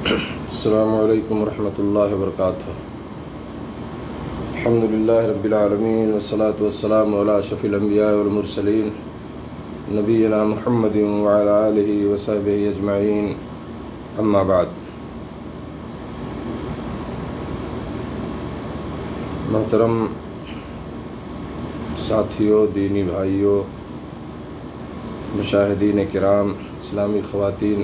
السلام علیکم ورحمۃ اللہ وبرکاتہ۔ الحمد للہ رب العالمین والصلاة والسلام علی اشرف الانبیاء والمرسلین نبینا محمد وعلی آلہ وصحبہ اجمعین، اما بعد۔ محترم ساتھیوں، دینی بھائیوں، مشاہدین کرام، اسلامی خواتین،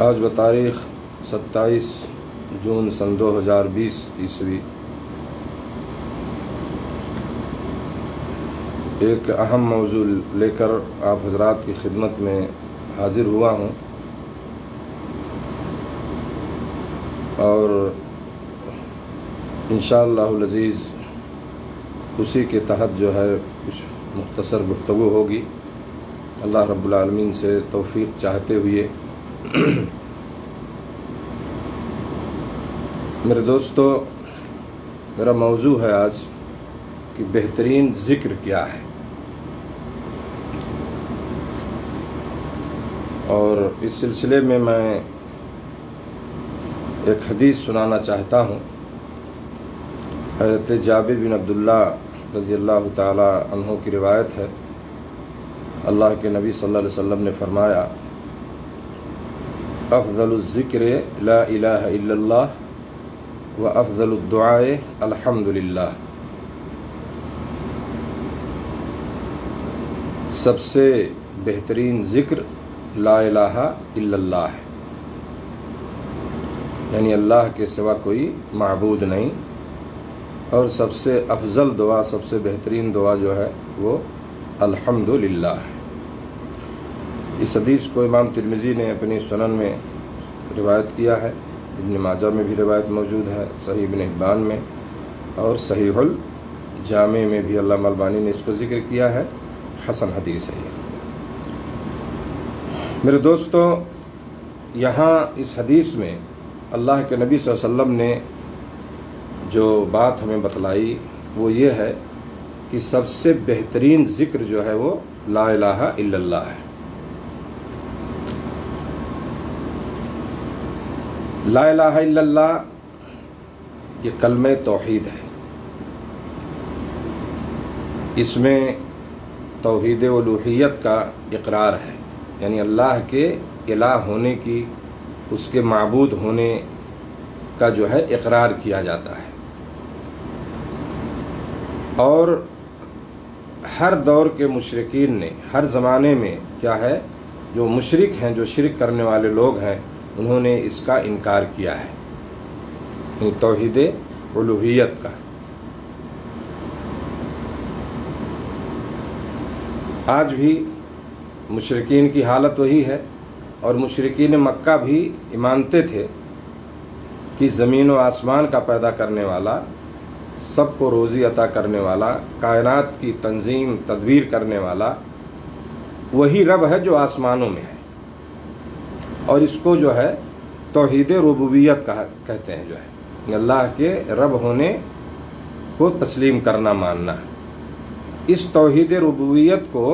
آج بتاریخ 27 جون سن 2020 عیسوی ایک اہم موضوع لے کر آپ حضرات کی خدمت میں حاضر ہوا ہوں، اور انشاءاللہ العزیز اسی کے تحت جو ہے کچھ مختصر گفتگو ہوگی، اللہ رب العالمین سے توفیق چاہتے ہوئے۔ میرے دوستو، میرا موضوع ہے آج کہ بہترین ذکر کیا ہے، اور اس سلسلے میں ایک حدیث سنانا چاہتا ہوں۔ حضرت جابر بن عبداللہ رضی اللہ تعالی عنہ کی روایت ہے، اللہ کے نبی صلی اللہ علیہ وسلم نے فرمایا، افضل الذکر لا الہ الا اللہ و افضل الدعاء الحمد للہ۔ سب سے بہترین ذکر لا الہ الا اللہ ہے، یعنی اللہ کے سوا کوئی معبود نہیں، اور سب سے افضل دعا، سب سے بہترین دعا جو ہے وہ الحمد للہ ہے۔ اس حدیث کو امام ترمذی نے اپنی سنن میں روایت کیا ہے، ابن ماجہ میں بھی روایت موجود ہے، صحیح ابن حبان میں، اور صحیح الجامع میں بھی علامہ البانی نے اس کو ذکر کیا ہے، حسن حدیث ہے یہ۔ میرے دوستو، یہاں اس حدیث میں اللہ کے نبی صلی اللہ علیہ وسلم نے جو بات ہمیں بتلائی وہ یہ ہے کہ سب سے بہترین ذکر جو ہے وہ لا الہ الا اللہ ہے۔ لا الہ الا اللہ یہ کلمہ توحید ہے، اس میں توحید الوہیت کا اقرار ہے، یعنی اللہ کے الہ ہونے کی، اس کے معبود ہونے کا جو ہے اقرار کیا جاتا ہے۔ اور ہر دور کے مشرکین نے ہر زمانے میں کیا ہے، جو مشرک ہیں، جو شرک کرنے والے لوگ ہیں، انہوں نے اس کا انکار کیا ہے، یعنی توحید الوہیت کا۔ آج بھی مشرکین کی حالت وہی ہے، اور مشرکین مکہ بھی مانتے تھے کہ زمین و آسمان کا پیدا کرنے والا، سب کو روزی عطا کرنے والا، کائنات کی تنظیم تدبیر کرنے والا وہی رب ہے جو آسمانوں میں ہے، اور اس کو جو ہے توحید ربوبیت کہتے ہیں، جو ہے اللہ کے رب ہونے کو تسلیم کرنا، ماننا۔ اس توحید ربوبیت کو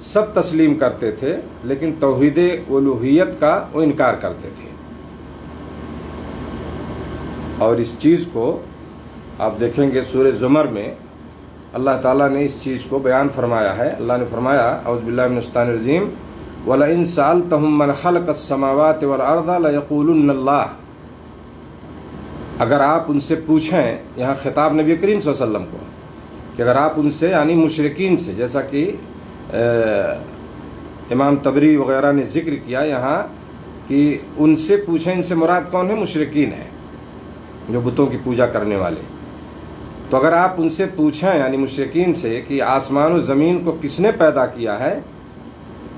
سب تسلیم کرتے تھے، لیکن توحید الوہیت کا وہ انکار کرتے تھے۔ اور اس چیز کو آپ دیکھیں گے سورہ زمر میں اللہ تعالیٰ نے اس چیز کو بیان فرمایا ہے۔ اللہ نے فرمایا، اعوذ باللہ من الشیطان الرجیم، وَلَئِن سَأَلْتَهُم مَّنْ خَلَقَ السَّمَاوَاتِ وَالْأَرْضَ لَيَقُولُنَّ اللَّهُ۔ اگر آپ ان سے پوچھیں، یہاں خطاب نبی کریم صلی اللہ علیہ وسلم کو، کہ اگر آپ ان سے، یعنی مشرکین سے، جیسا کہ امام طبری وغیرہ نے ذکر کیا یہاں کہ ان سے پوچھیں، ان سے مراد کون ہے؟ مشرکین ہیں، جو بتوں کی پوجا کرنے والے۔ تو اگر آپ ان سے پوچھیں، یعنی مشرکین سے، کہ آسمان و زمین کو کس نے پیدا کیا ہے،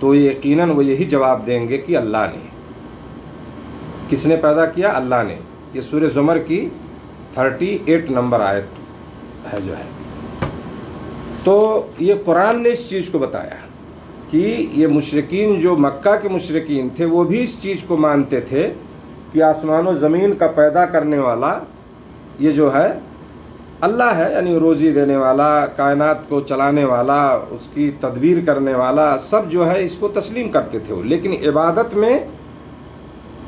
تو یقیناً وہ یہی جواب دیں گے کہ اللہ نے۔ کس نے پیدا کیا؟ اللہ نے۔ یہ سورہ زمر کی 38 نمبر آیت ہے جو ہے۔ تو یہ قرآن نے اس چیز کو بتایا کہ یہ مشرکین، جو مکہ کے مشرکین تھے، وہ بھی اس چیز کو مانتے تھے کہ آسمان و زمین کا پیدا کرنے والا یہ جو ہے اللہ ہے، یعنی روزی دینے والا، کائنات کو چلانے والا، اس کی تدبیر کرنے والا، سب جو ہے اس کو تسلیم کرتے تھے وہ، لیکن عبادت میں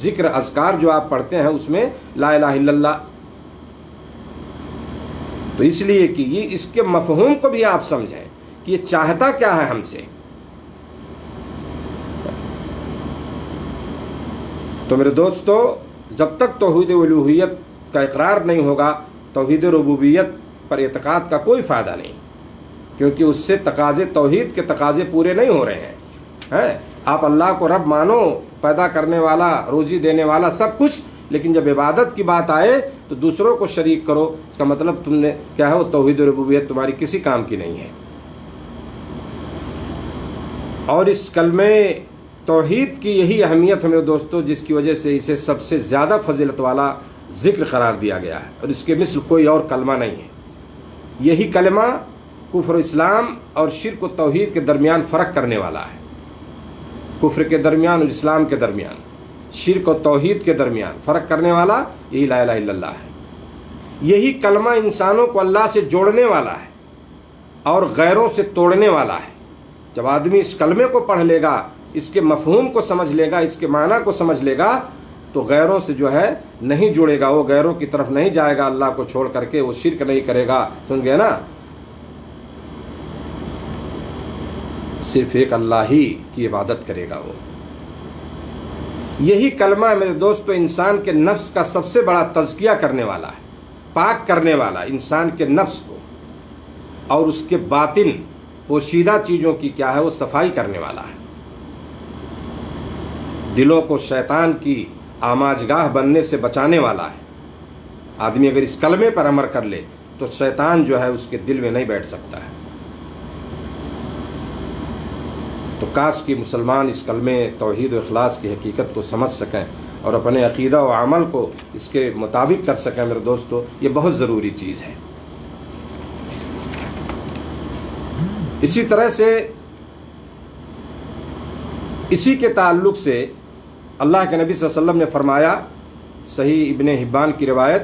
ذکر اذکار جو آپ پڑھتے ہیں اس میں لا الہ الا اللہ. تو اس لیے کہ یہ اس کے مفہوم کو بھی آپ سمجھیں کہ یہ چاہتا کیا ہے ہم سے. تو میرے دوستو، جب تک توحید الوہیت کا اقرار نہیں ہوگا، توحید ربوبیت پر اعتقاد کا کوئی فائدہ نہیں، کیونکہ اس سے تقاضے، توحید کے تقاضے پورے نہیں ہو رہے ہیں. آپ اللہ کو رب مانو، پیدا کرنے والا، روزی دینے والا، سب کچھ، لیکن جب عبادت کی بات آئے تو دوسروں کو شریک کرو. اس کا مطلب تم نے کیا ہے، وہ توحید ربوبیت تمہاری کسی کام کی نہیں ہے. اور اس کلمے توحید کی یہی اہمیت ہے میرے دوستو، جس کی وجہ سے اسے سب سے زیادہ فضیلت والا ذکر قرار دیا گیا ہے، اور اس کے مثل کوئی اور کلمہ نہیں ہے. یہی کلمہ کفر اسلام اور شرک و توحید کے درمیان فرق کرنے والا ہے. کفر کے درمیان اور اسلام کے درمیان، شرک و توحید کے درمیان فرق کرنے والا یہی لا الہ الا اللہ ہے. یہی کلمہ انسانوں کو اللہ سے جوڑنے والا ہے اور غیروں سے توڑنے والا ہے. جب آدمی اس کلمے کو پڑھ لے گا، اس کے مفہوم کو سمجھ لے گا، اس کے معنی کو سمجھ لے گا، تو غیروں سے جو ہے نہیں جڑے گا، وہ غیروں کی طرف نہیں جائے گا اللہ کو چھوڑ کر کے، وہ شرک نہیں کرے گا. سن گئے نا؟ صرف ایک اللہ ہی کی عبادت کرے گا وہ. یہی کلمہ میرے دوستو انسان کے نفس کا سب سے بڑا تزکیہ کرنے والا ہے، پاک کرنے والا، انسان کے نفس کو اور اس کے باطن پوشیدہ چیزوں کی کیا ہے، وہ صفائی کرنے والا ہے. دلوں کو شیطان کی آماجگاہ بننے سے بچانے والا ہے. آدمی اگر اس کلمے پر عمل کر لے تو شیطان جو ہے اس کے دل میں نہیں بیٹھ سکتا ہے. تو کاش کہ مسلمان اس کلمے توحید و اخلاص کی حقیقت کو سمجھ سکیں اور اپنے عقیدہ و عمل کو اس کے مطابق کر سکیں. میرے دوستو، یہ بہت ضروری چیز ہے. اسی طرح سے اسی کے تعلق سے اللہ کے نبی صلی اللہ علیہ وسلم نے فرمایا، صحیح ابن حبان کی روایت،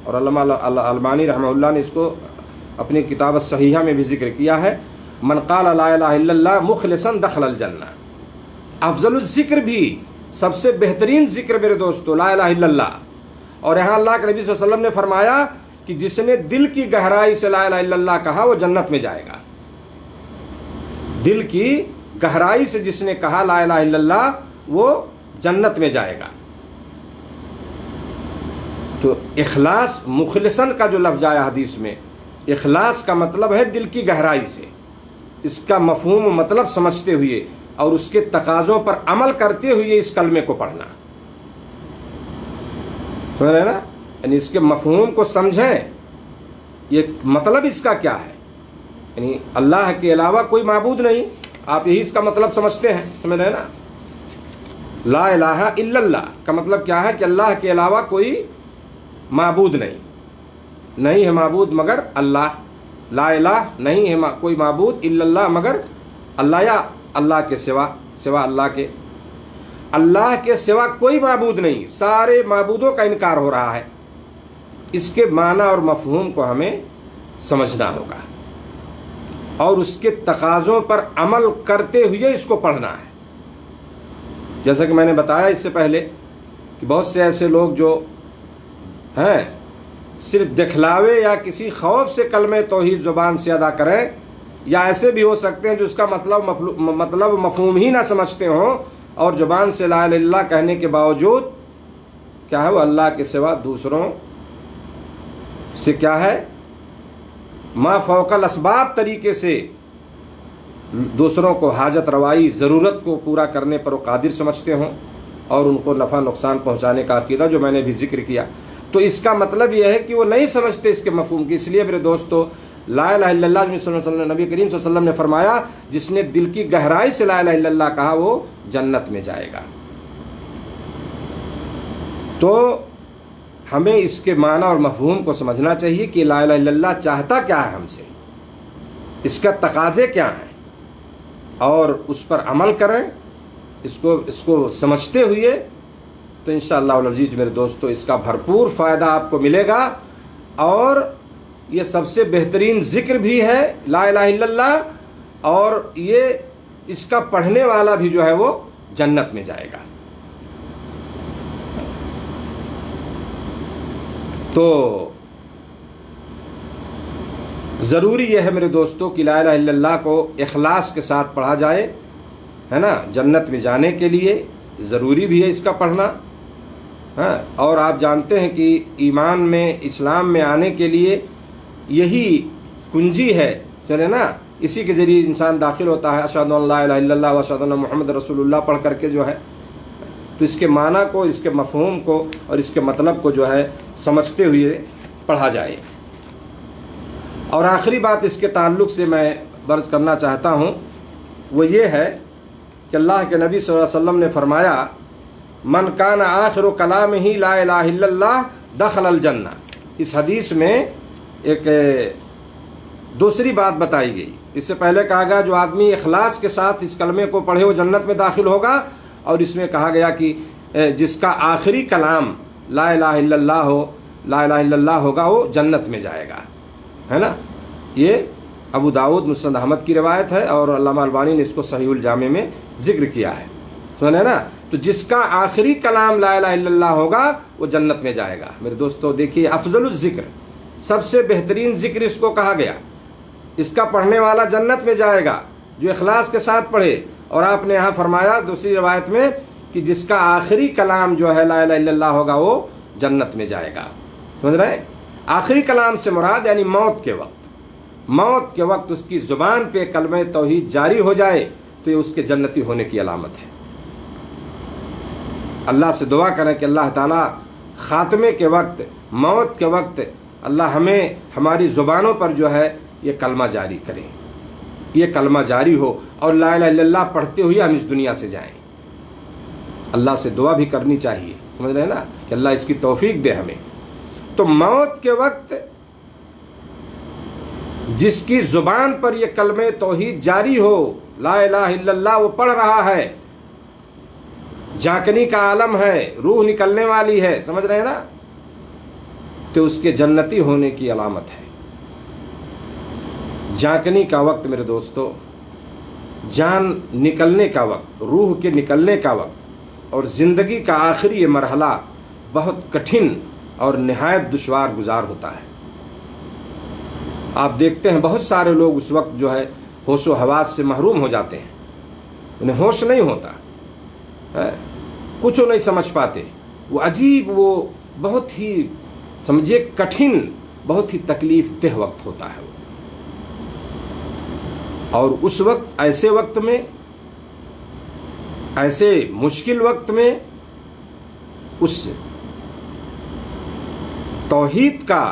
اور علامہ البانی رحمہ اللہ نے اس کو اپنی کتاب الصحیحہ میں بھی ذکر کیا ہے، من قال لا الہ الا اللہ مخلصا دخل الجنہ. افضل الذکر بھی، سب سے بہترین ذکر میرے دوستو لا الہ الا اللہ. اور یہاں اللہ کے نبی صلی اللہ علیہ وسلم نے فرمایا کہ جس نے دل کی گہرائی سے لا الہ الا اللہ کہا وہ جنت میں جائے گا. دل کی گہرائی سے جس نے کہا لا الہ الا اللہ وہ جنت میں جائے گا. تو اخلاص، مخلصن کا جو لفظ آیا حدیث میں، اخلاص کا مطلب ہے دل کی گہرائی سے. اس کا مفہوم و مطلب سمجھتے ہوئے اور اس کے تقاضوں پر عمل کرتے ہوئے اس کلمے کو پڑھنا. سمجھ رہے نا؟ یعنی اس کے مفہوم کو سمجھیں، یہ مطلب اس کا کیا ہے، یعنی اللہ کے علاوہ کوئی معبود نہیں. آپ یہی اس کا مطلب سمجھتے ہیں. سمجھ رہے ہیں نا؟ لا الہ الا اللہ کا مطلب کیا ہے کہ اللہ کے علاوہ کوئی معبود نہیں، نہیں ہے معبود مگر اللہ. لا الہ نہیں ہے کوئی معبود الا اللہ مگر اللہ، یا اللہ کے سوا اللہ کے سوا کوئی معبود نہیں. سارے معبودوں کا انکار ہو رہا ہے. اس کے معنی اور مفہوم کو ہمیں سمجھنا ہوگا اور اس کے تقاضوں پر عمل کرتے ہوئے اس کو پڑھنا ہے. جیسا کہ میں نے بتایا اس سے پہلے کہ بہت سے ایسے لوگ جو ہیں صرف دکھلاوے یا کسی خوف سے کلمہ توحید زبان سے ادا کریں، یا ایسے بھی ہو سکتے ہیں جو اس کا مطلب مفہوم ہی نہ سمجھتے ہوں اور زبان سے لا الہ الا اللہ کہنے کے باوجود کیا ہے وہ اللہ کے سوا دوسروں سے کیا ہے ما فوق الاسباب طریقے سے دوسروں کو حاجت روائی، ضرورت کو پورا کرنے پر وہ قادر سمجھتے ہوں اور ان کو نفع نقصان پہنچانے کا عقیدہ جو میں نے بھی ذکر کیا. تو اس کا مطلب یہ ہے کہ وہ نہیں سمجھتے اس کے مفہوم کی. اس لیے میرے دوستو لا الہ الا اللہ نبی کریم صلی اللہ علیہ وسلم نے فرمایا جس نے دل کی گہرائی سے لا الہ الا اللہ کہا وہ جنت میں جائے گا. تو ہمیں اس کے معنی اور مفہوم کو سمجھنا چاہیے کہ لا الہ الا اللہ چاہتا کیا ہے ہم سے، اس کا تقاضے کیا ہیں، اور اس پر عمل کریں. اس کو سمجھتے ہوئے تو انشاءاللہ العزیز میرے دوستو اس کا بھرپور فائدہ آپ کو ملے گا. اور یہ سب سے بہترین ذکر بھی ہے لا الہ الا اللہ، اور یہ اس کا پڑھنے والا بھی جو ہے وہ جنت میں جائے گا. تو ضروری یہ ہے میرے دوستوں کہ لا الہ الا اللہ کو اخلاص کے ساتھ پڑھا جائے، ہے نا، جنت میں جانے کے لیے ضروری بھی ہے اس کا پڑھنا. ہاں، اور آپ جانتے ہیں کہ ایمان میں، اسلام میں آنے کے لیے یہی کنجی ہے، چلے نا، اسی کے ذریعے انسان داخل ہوتا ہے. اشہد ان لا الہ الا اللہ و اشہد ان محمد رسول اللہ پڑھ کر کے جو ہے، تو اس کے معنی کو، اس کے مفہوم کو اور اس کے مطلب کو جو ہے سمجھتے ہوئے پڑھا جائے. اور آخری بات اس کے تعلق سے میں برز کرنا چاہتا ہوں، وہ یہ ہے کہ اللہ کے نبی صلی اللہ علیہ وسلم نے فرمایا، من کان آخر کلامہ لا الہ الا اللہ دخل الجنہ. اس حدیث میں ایک دوسری بات بتائی گئی. اس سے پہلے کہا گیا جو آدمی اخلاص کے ساتھ اس کلمے کو پڑھے وہ جنت میں داخل ہوگا، اور اس میں کہا گیا کہ جس کا آخری کلام لا الہ الا اللہ ہو، لا الہ الا اللہ ہوگا، وہ جنت میں جائے گا، ہے نا. یہ ابو داؤد مسند احمد کی روایت ہے، اور علامہ البانی نے اس کو صحیح الجامع میں ذکر کیا ہے. سنے نا، تو جس کا آخری کلام لا الہ الا اللہ ہوگا وہ جنت میں جائے گا. میرے دوستو دیکھیے، افضل الذکر، سب سے بہترین ذکر اس کو کہا گیا. اس کا پڑھنے والا جنت میں جائے گا جو اخلاص کے ساتھ پڑھے. اور آپ نے یہاں فرمایا دوسری روایت میں کہ جس کا آخری کلام جو ہے لا الہ الا اللہ ہوگا وہ جنت میں جائے گا. سمجھ رہے ہیں؟ آخری کلام سے مراد یعنی موت کے وقت، موت کے وقت اس کی زبان پہ کلمہ توحید جاری ہو جائے تو یہ اس کے جنتی ہونے کی علامت ہے. اللہ سے دعا کریں کہ اللہ تعالیٰ خاتمے کے وقت، موت کے وقت، اللہ ہمیں ہماری زبانوں پر جو ہے یہ کلمہ جاری کرے، یہ کلمہ جاری ہو، اور لا الہ الا اللہ پڑھتے ہوئے ہم اس دنیا سے جائیں. اللہ سے دعا بھی کرنی چاہیے، سمجھ رہے ہیں نا، کہ اللہ اس کی توفیق دے ہمیں. تو موت کے وقت جس کی زبان پر یہ کلمہ توحید جاری ہو، لا الہ الا اللہ وہ پڑھ رہا ہے، جھانکنی کا عالم ہے، روح نکلنے والی ہے، سمجھ رہے ہیں نا، تو اس کے جنتی ہونے کی علامت ہے. جھانکنی کا وقت میرے دوستو، جان نکلنے کا وقت، روح کے نکلنے کا وقت، اور زندگی کا آخری یہ مرحلہ بہت کٹھن اور نہایت دشوار گزار ہوتا ہے. آپ دیکھتے ہیں بہت سارے لوگ اس وقت جو ہے ہوش و حواس سے محروم ہو جاتے ہیں، انہیں ہوش نہیں ہوتا، کچھ وہ نہیں سمجھ پاتے. وہ عجیب، وہ بہت ہی سمجھیے کٹھن، بہت ہی تکلیف دہ وقت ہوتا ہے. اور اس وقت، ایسے وقت میں، ایسے مشکل وقت میں اس توحید کا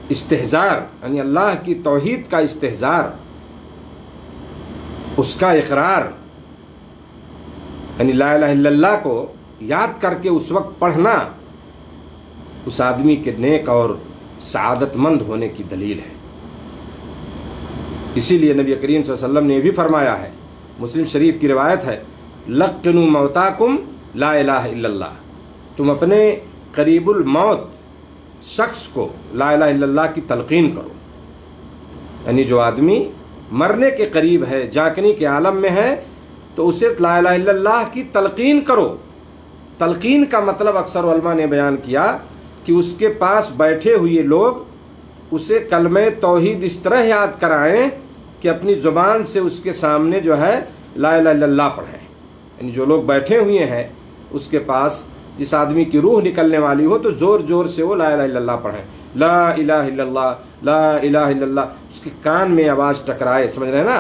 استحضار، یعنی اللہ کی توحید کا استحضار، اس کا اقرار، یعنی لا الہ الا اللہ کو یاد کر کے اس وقت پڑھنا، اس آدمی کے نیک اور سعادت مند ہونے کی دلیل ہے. اسی لیے نبی کریم صلی اللہ علیہ وسلم نے یہ بھی فرمایا ہے، مسلم شریف کی روایت ہے، لقنوا موتاکم لا الہ الا اللہ. تم اپنے قریب الموت شخص کو لا الہ الا اللہ کی تلقین کرو. یعنی جو آدمی مرنے کے قریب ہے، جھانکنی کے عالم میں ہے، تو اسے لا الہ الا اللہ کی تلقین کرو. تلقین کا مطلب اکثر علماء نے بیان کیا کہ اس کے پاس بیٹھے ہوئے لوگ اسے کلمہ توحید اس طرح یاد کرائیں کہ اپنی زبان سے اس کے سامنے جو ہے لا الہ الا اللہ پڑھیں. یعنی جو لوگ بیٹھے ہوئے ہیں اس کے پاس، جس آدمی کی روح نکلنے والی ہو، تو زور زور سے وہ لا الہ الا اللہ پڑھیں، لا الہ الا اللہ، لا الہ الا اللہ، اس کے کان میں آواز ٹکرائے، سمجھ رہے ہیں نا.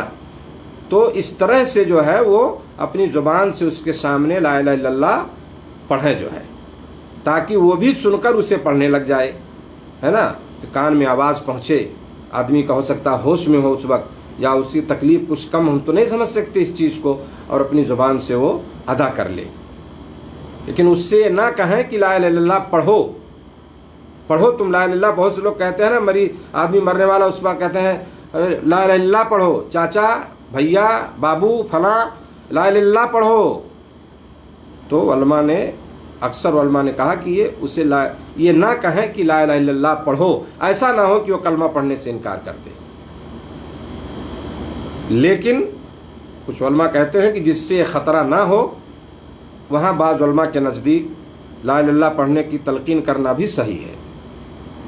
تو اس طرح سے جو ہے وہ اپنی زبان سے اس کے سامنے لا الہ الا اللہ پڑھیں جو ہے، تاکہ وہ بھی سن کر اسے پڑھنے لگ جائے، ہے نا. تو کان میں آواز پہنچے. آدمی کا ہو سکتا ہوش میں ہو اس وقت، یا اس کی تکلیف کچھ کم، ہم تو نہیں سمجھ سکتے اس چیز کو، اور اپنی زبان سے وہ ادا کر لے. لیکن اس سے نہ کہیں کہ لا الہ الا اللہ پڑھو، پڑھو تم لا الہ الا اللہ. بہت سے لوگ کہتے ہیں نا، آدمی مرنے والا اس وقت کہتے ہیں لا الہ الا اللہ پڑھو، چاچا، بھیا، بابو، فلاں، لا الہ الا اللہ پڑھو. تو علماء نے، اکثر علماء نے کہا کہ یہ نہ کہیں کہ لا الہ الا اللہ پڑھو. ایسا نہ ہو کہ وہ کلمہ پڑھنے سے انکار کر دے. لیکن کچھ علماء کہتے ہیں کہ جس سے خطرہ نہ ہو، وہاں بعض علماء کے نزدیک لا الہ الا اللہ پڑھنے کی تلقین کرنا بھی صحیح ہے.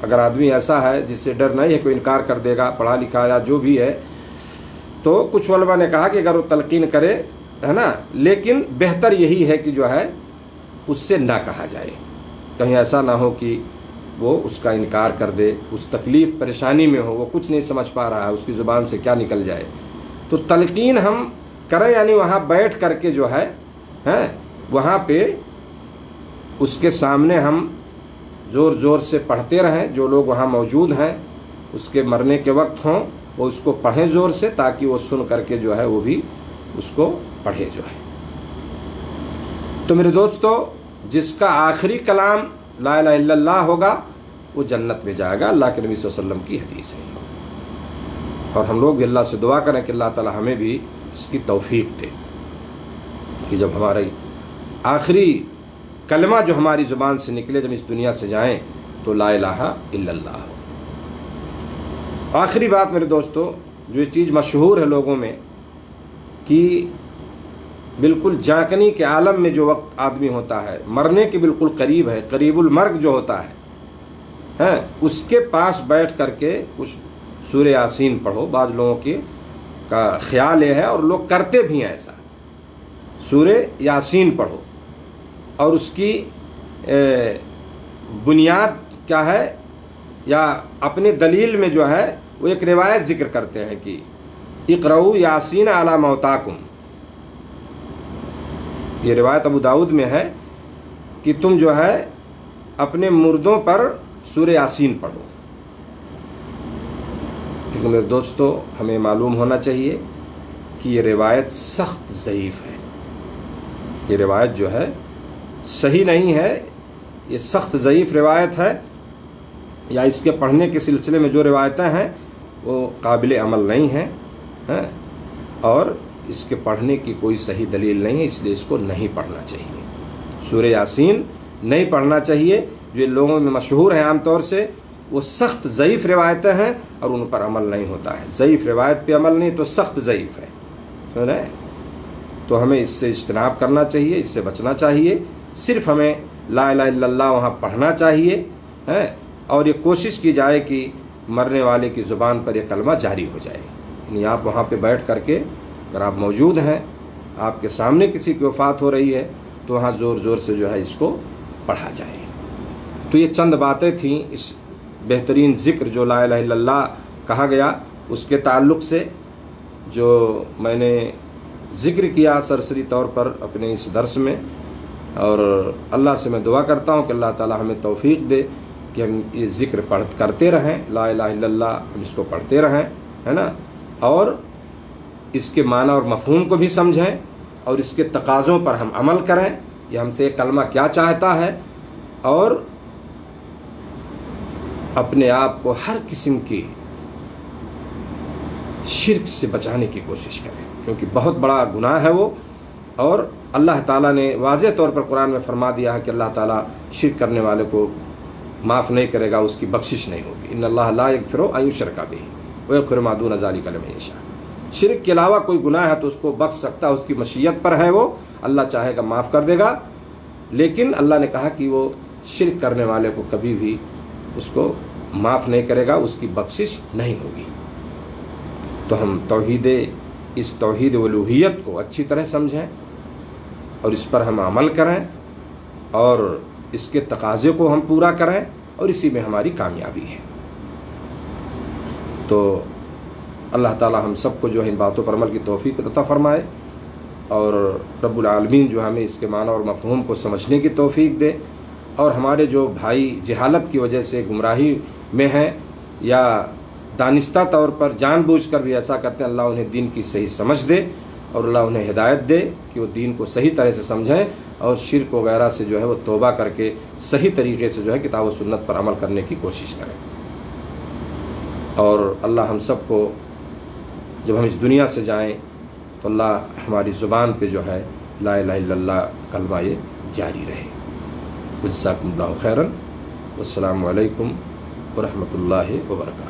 اگر آدمی ایسا ہے جس سے ڈر نہیں ہے کوئی انکار کر دے گا، پڑھا لکھا یا جو بھی ہے، تو کچھ علماء نے کہا کہ اگر وہ تلقین کرے، ہے نا، لیکن بہتر یہی ہے کہ جو ہے اس سے نہ کہا جائے، کہیں ایسا نہ ہو کہ وہ اس کا انکار کر دے، اس تکلیف پریشانی میں ہو، وہ کچھ نہیں سمجھ پا رہا ہے، اس کی زبان سے کیا نکل جائے۔ تو تلقین ہم کریں، یعنی وہاں بیٹھ کر کے جو ہے وہاں پہ اس کے سامنے ہم زور زور سے پڑھتے رہیں، جو لوگ وہاں موجود ہیں اس کے مرنے کے وقت ہوں وہ اس کو پڑھیں زور سے، تاکہ وہ سن کر کے جو ہے وہ بھی اس کو پڑھے جو ہے۔ تو میرے دوستو، جس کا آخری کلام لا الہ الا اللہ ہوگا وہ جنت میں جائے گا، اللہ کے نبی صلی اللہ علیہ وسلم کی حدیث ہے۔ اور ہم لوگ بھی اللہ سے دعا کریں کہ اللہ تعالی ہمیں بھی اس کی توفیق دے کہ جب ہماری آخری کلمہ جو ہماری زبان سے نکلے، جب اس دنیا سے جائیں تو لا الہ الا اللہ ہو۔ آخری بات میرے دوستو، جو یہ چیز مشہور ہے لوگوں میں کہ بالکل جاکنی کے عالم میں جو وقت آدمی ہوتا ہے، مرنے کے بالکل قریب ہے، قریب المرگ جو ہوتا ہے، اس کے پاس بیٹھ کر کے کچھ سورہ یاسین پڑھو۔ بعض لوگوں کا خیال یہ ہے، اور لوگ کرتے بھی ہیں ایسا، سورہ یاسین پڑھو، اور اس کی بنیاد کیا ہے، یا اپنے دلیل میں جو ہے وہ ایک روایت ذکر کرتے ہیں کہ اقرؤوا یاسین علی موتاکم، یہ روایت ابو داؤد میں ہے کہ تم جو ہے اپنے مردوں پر سورہ یاسین پڑھو۔ لیکن میرے دوستو، ہمیں معلوم ہونا چاہیے کہ یہ روایت سخت ضعیف ہے، یہ روایت جو ہے صحیح نہیں ہے، یہ سخت ضعیف روایت ہے، یا اس کے پڑھنے کے سلسلے میں جو روایتیں ہیں وہ قابل عمل نہیں ہیں، اور اس کے پڑھنے کی کوئی صحیح دلیل نہیں ہے، اس لیے اس کو نہیں پڑھنا چاہیے۔ سورہ یاسین نہیں پڑھنا چاہیے، جو لوگوں میں مشہور ہیں عام طور سے، وہ سخت ضعیف روایتیں ہیں اور ان پر عمل نہیں ہوتا ہے۔ ضعیف روایت پہ عمل نہیں تو سخت ضعیف ہے، سمجھ رہے ہیں؟ تو ہمیں اس سے اجتناب کرنا چاہیے، اس سے بچنا چاہیے، صرف ہمیں لا الہ الا اللہ وہاں پڑھنا چاہیے، اور یہ کوشش کی جائے کہ مرنے والے کی زبان پر یہ کلمہ جاری ہو جائے۔ یعنی آپ وہاں پہ بیٹھ کر کے، اگر آپ موجود ہیں، آپ کے سامنے کسی کی وفات ہو رہی ہے، تو وہاں زور زور سے جو ہے اس کو پڑھا جائے۔ تو یہ چند باتیں تھیں اس بہترین ذکر جو لا الہ الا اللہ کہا گیا اس کے تعلق سے، جو میں نے ذکر کیا سرسری طور پر اپنے اس درس میں، اور اللہ سے میں دعا کرتا ہوں کہ اللہ تعالی ہمیں توفیق دے کہ ہم یہ ذکر کرتے رہیں، لا الہ الا اللہ ہم اس کو پڑھتے رہیں، ہے نا، اور اس کے معنی اور مفہوم کو بھی سمجھیں، اور اس کے تقاضوں پر ہم عمل کریں، یہ ہم سے یہ کلمہ کیا چاہتا ہے، اور اپنے آپ کو ہر قسم کی شرک سے بچانے کی کوشش کریں، کیونکہ بہت بڑا گناہ ہے وہ، اور اللہ تعالیٰ نے واضح طور پر قرآن میں فرما دیا ہے کہ اللہ تعالیٰ شرک کرنے والے کو معاف نہیں کرے گا، اس کی بخشش نہیں ہوگی۔ ان اللہ لا یغفر ان یشرک بہ ویغفر ما دون ذلک لمن یشاء۔ شرک کے علاوہ کوئی گناہ ہے تو اس کو بخش سکتا ہے، اس کی مشیت پر ہے، وہ اللہ چاہے گا معاف کر دے گا، لیکن اللہ نے کہا کہ وہ شرک کرنے والے کو کبھی بھی اس کو معاف نہیں کرے گا، اس کی بخشش نہیں ہوگی۔ تو ہم اس توحید الوہیت کو اچھی طرح سمجھیں، اور اس پر ہم عمل کریں، اور اس کے تقاضے کو ہم پورا کریں، اور اسی میں ہماری کامیابی ہے۔ تو اللہ تعالی ہم سب کو جو ہے ان باتوں پر عمل کی توفیق عطا فرمائے، اور رب العالمین جو ہمیں اس کے معنی اور مفہوم کو سمجھنے کی توفیق دے، اور ہمارے جو بھائی جہالت کی وجہ سے گمراہی میں ہیں، یا دانستہ طور پر جان بوجھ کر بھی ایسا کرتے ہیں، اللہ انہیں دین کی صحیح سمجھ دے، اور اللہ انہیں ہدایت دے کہ وہ دین کو صحیح طرح سے سمجھیں، اور شرک وغیرہ سے جو ہے وہ توبہ کر کے صحیح طریقے سے جو ہے کتاب و سنت پر عمل کرنے کی کوشش کریں۔ اور اللہ ہم سب کو جب ہم اس دنیا سے جائیں تو اللہ ہماری زبان پہ جو ہے لا الہ الا اللہ کلمہ یہ جاری رہے۔ جزاکم اللہ خیرا، والسلام علیکم ورحمۃ اللہ وبرکاتہ۔